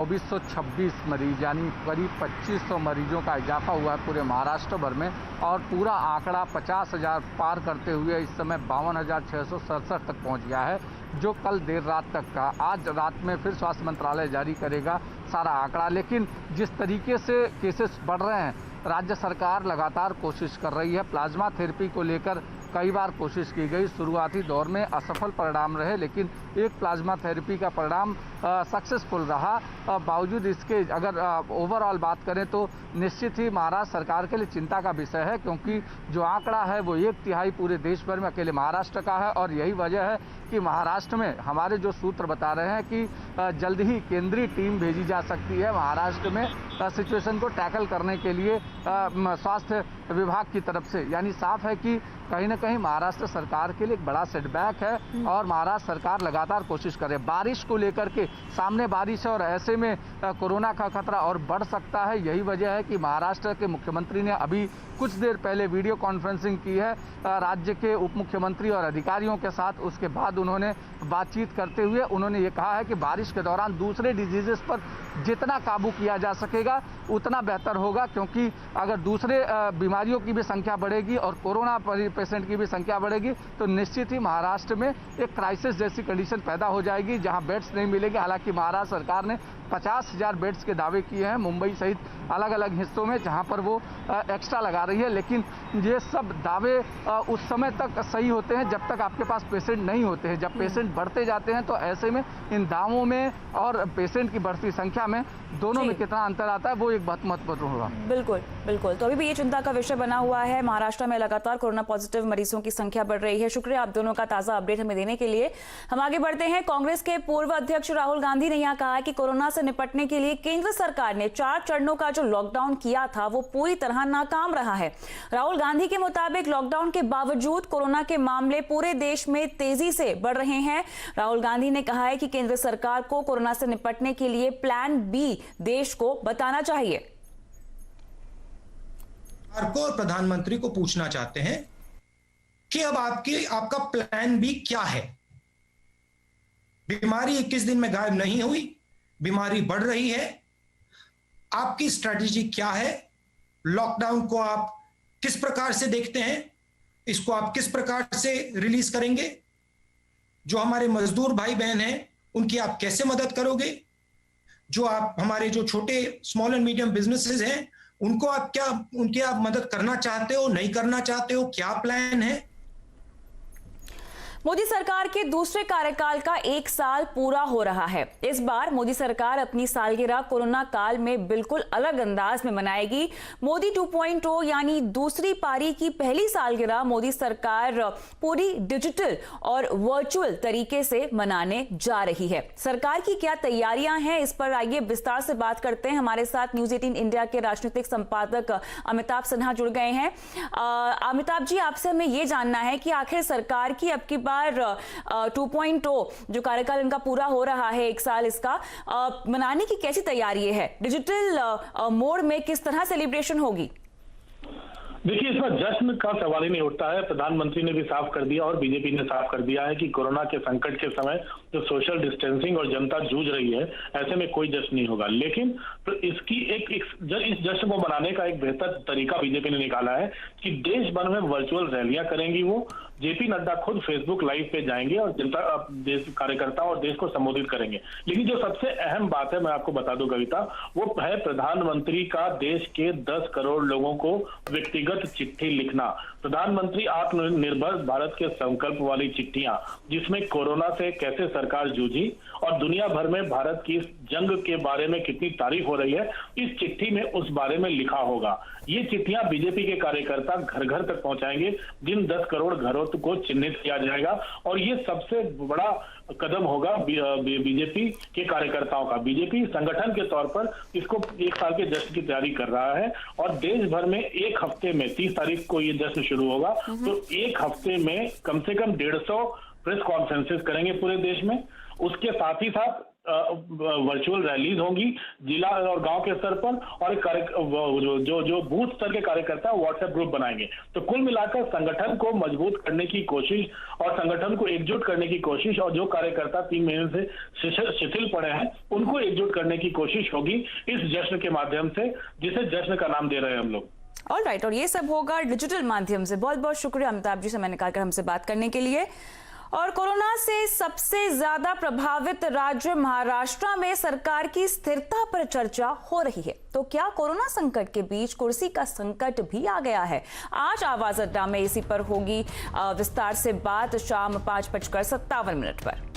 2426 मरीज यानी करीब 2500 मरीजों का इजाफा हुआ है पूरे महाराष्ट्र भर में और पूरा आंकड़ा 50,000 पार करते हुए इस समय 52,667 तक पहुंच गया है, जो कल देर रात तक का। आज रात में फिर स्वास्थ्य मंत्रालय जारी करेगा सारा आंकड़ा। लेकिन जिस तरीके से केसेस बढ़ रहे हैं, राज्य सरकार लगातार कोशिश कर रही है। प्लाज्मा थेरेपी को लेकर कई बार कोशिश की गई, शुरुआती दौर में असफल परिणाम रहे, लेकिन एक प्लाज्मा थेरेपी का परिणाम सक्सेसफुल रहा। बावजूद इसके अगर ओवरऑल बात करें तो निश्चित ही महाराष्ट्र सरकार के लिए चिंता का विषय है, क्योंकि जो आंकड़ा है वो 1/3 पूरे देश भर में अकेले महाराष्ट्र का है। और यही वजह है कि महाराष्ट्र में हमारे जो सूत्र बता रहे हैं कि जल्द ही केंद्रीय टीम भेजी जा सकती है महाराष्ट्र में सिचुएशन को टैकल करने के लिए स्वास्थ्य विभाग की तरफ से। यानी साफ है कि कहीं ना कहीं महाराष्ट्र सरकार के लिए एक बड़ा सेटबैक है और महाराष्ट्र सरकार लगातार कोशिश करे। बारिश को लेकर के सामने बारिश है और ऐसे में कोरोना का खतरा और बढ़ सकता है। यही वजह है कि महाराष्ट्र के मुख्यमंत्री ने अभी कुछ देर पहले वीडियो कॉन्फ्रेंसिंग की है राज्य के उप मुख्यमंत्री और अधिकारियों के साथ। उसके बाद उन्होंने बातचीत करते हुए उन्होंने ये कहा है कि बारिश के दौरान दूसरे डिजीजेस पर जितना काबू किया जा सकेगा उतना बेहतर होगा, क्योंकि अगर दूसरे बीमारियों की भी संख्या बढ़ेगी और कोरोना पेशेंट की भी संख्या बढ़ेगी तो निश्चित ही महाराष्ट्र में एक क्राइसिस जैसी कंडीशन पैदा हो जाएगी, जहां बेड्स नहीं मिलेंगे। हालांकि महाराष्ट्र सरकार ने 50,000 बेड्स के दावे किए हैं मुंबई सहित अलग अलग हिस्सों में, जहां पर वो एक्स्ट्रा लगा रही है। लेकिन ये सब दावे उस समय तक सही होते हैं जब तक आपके पास पेशेंट नहीं होते हैं। जब पेशेंट बढ़ते जाते हैं तो ऐसे में इन दावों में और पेशेंट की बढ़ती संख्या में दोनों में कितना अंतर आता है वो एक बहुत महत्वपूर्ण होगा। बिल्कुल बिल्कुल। तो अभी भी ये चिंता का विषय बना हुआ है। महाराष्ट्र में लगातार कोरोना पॉजिटिव मरीजों की संख्या बढ़ रही है। शुक्रिया आप दोनों का ताजा अपडेट हमें देने के लिए। हम आगे बढ़ते हैं। कांग्रेस के पूर्व अध्यक्ष राहुल गांधी ने यहां कहा है कि कोरोना से निपटने के लिए केंद्र सरकार ने 4 चरणों का जो लॉकडाउन किया था वो पूरी तरह नाकाम रहा है। राहुल गांधी के मुताबिक लॉकडाउन के बावजूद कोरोना के मामले पूरे देश में तेजी से बढ़ रहे हैं। राहुल गांधी ने कहा है कि केंद्र सरकार को कोरोना से निपटने के लिए प्लान बी देश को बताना चाहिए। को और प्रधानमंत्री को पूछना चाहते हैं कि अब आपका प्लान बी क्या है। बीमारी 21 दिन में गायब नहीं हुई, बीमारी बढ़ रही है। आपकी स्ट्रैटेजी क्या है? लॉकडाउन को आप किस प्रकार से देखते हैं? इसको आप किस प्रकार से रिलीज करेंगे? जो हमारे मजदूर भाई बहन हैं उनकी आप कैसे मदद करोगे? जो आप हमारे जो छोटे स्मॉल एंड मीडियम बिजनेसेस हैं उनको उनकी आप मदद करना चाहते हो, नहीं करना चाहते हो? क्या प्लान है? मोदी सरकार के दूसरे कार्यकाल का 1 साल पूरा हो रहा है। इस बार मोदी सरकार अपनी सालगिरह कोरोना काल में बिल्कुल अलग अंदाज में मनाएगी। मोदी 2.0 यानी दूसरी पारी की पहली सालगिरह मोदी सरकार पूरी डिजिटल और वर्चुअल तरीके से मनाने जा रही है। सरकार की क्या तैयारियां हैं, इस पर आइए विस्तार से बात करते हैं। हमारे साथ न्यूज 18 इंडिया के राजनीतिक संपादक अमिताभ सिन्हा जुड़ गए हैं। अमिताभ जी, आपसे हमें यह जानना है कि आखिर सरकार की अब की 2.0 जो कार्यकाल इनका पूरा हो रहा है 1 साल, इसका मनाने की कैसी तैयारी है? डिजिटल मोड में किस तरह सेलिब्रेशन होगी? देखिए, इसमें जश्न का सवाल ही नहीं उठता है। प्रधानमंत्री ने भी साफ कर दिया और बीजेपी ने साफ कर दिया है कि कोरोना के संकट के समय जो सोशल डिस्टेंसिंग और जनता जूझ रही है, ऐसे में कोई जश्न नहीं होगा। लेकिन तो इसकी इस जश्न को मनाने का एक बेहतर तरीका बीजेपी ने निकाला है कि देश भर में वर्चुअल रैलियां करेंगी। वो जेपी नड्डा खुद फेसबुक लाइव पे जाएंगे और जनता देश कार्यकर्ताओं और देश को संबोधित करेंगे। लेकिन जो सबसे अहम बात है, मैं आपको बता दूं कविता, वो है प्रधानमंत्री का देश के 10 करोड़ लोगों को व्यक्तिगत चिट्ठी लिखना। प्रधानमंत्री आत्मनिर्भर भारत के संकल्प वाली चिट्ठियां, जिसमें कोरोना से कैसे सरकार जूझी और दुनिया भर में भारत की इस जंग के बारे में कितनी तारीफ हो रही है, इस चिट्ठी में उस बारे में लिखा होगा। ये चिट्ठियां बीजेपी के कार्यकर्ता घर घर तक पहुंचाएंगे, जिन 10 करोड़ घरों को चिन्हित किया जाएगा। और ये सबसे बड़ा कदम होगा बीजेपी के कार्यकर्ताओं का। बीजेपी संगठन के तौर पर इसको 1 साल के जश्न की तैयारी कर रहा है और देश भर में 1 हफ्ते में 30 तारीख को ये जश्न शुरू होगा, तो 1 हफ्ते में कम से कम 150 प्रेस कॉन्फ्रेंसेस करेंगे पूरे देश में। उसके साथ ही साथ वर्चुअल रैलीज होंगी जिला और गांव के स्तर पर, और एक जो बूथ स्तर के कार्यकर्ता व्हाट्सएप ग्रुप बनाएंगे। तो कुल मिलाकर संगठन को मजबूत करने की कोशिश और संगठन को एकजुट करने की कोशिश, और जो कार्यकर्ता 3 महीने से शिथिल पड़े हैं उनको एकजुट करने की कोशिश होगी इस जश्न के माध्यम से, जिसे जश्न का नाम दे रहे हैं हम लोग। ऑल राइट, और ये सब होगा डिजिटल माध्यम से। बहुत बहुत शुक्रिया अमिताभ जी समय निकालकर हमसे बात करने के लिए। और कोरोना से सबसे ज्यादा प्रभावित राज्य महाराष्ट्र में सरकार की स्थिरता पर चर्चा हो रही है। तो क्या कोरोना संकट के बीच कुर्सी का संकट भी आ गया है? आज आवाज अड्डा में इसी पर होगी विस्तार से बात शाम 5:57 पर।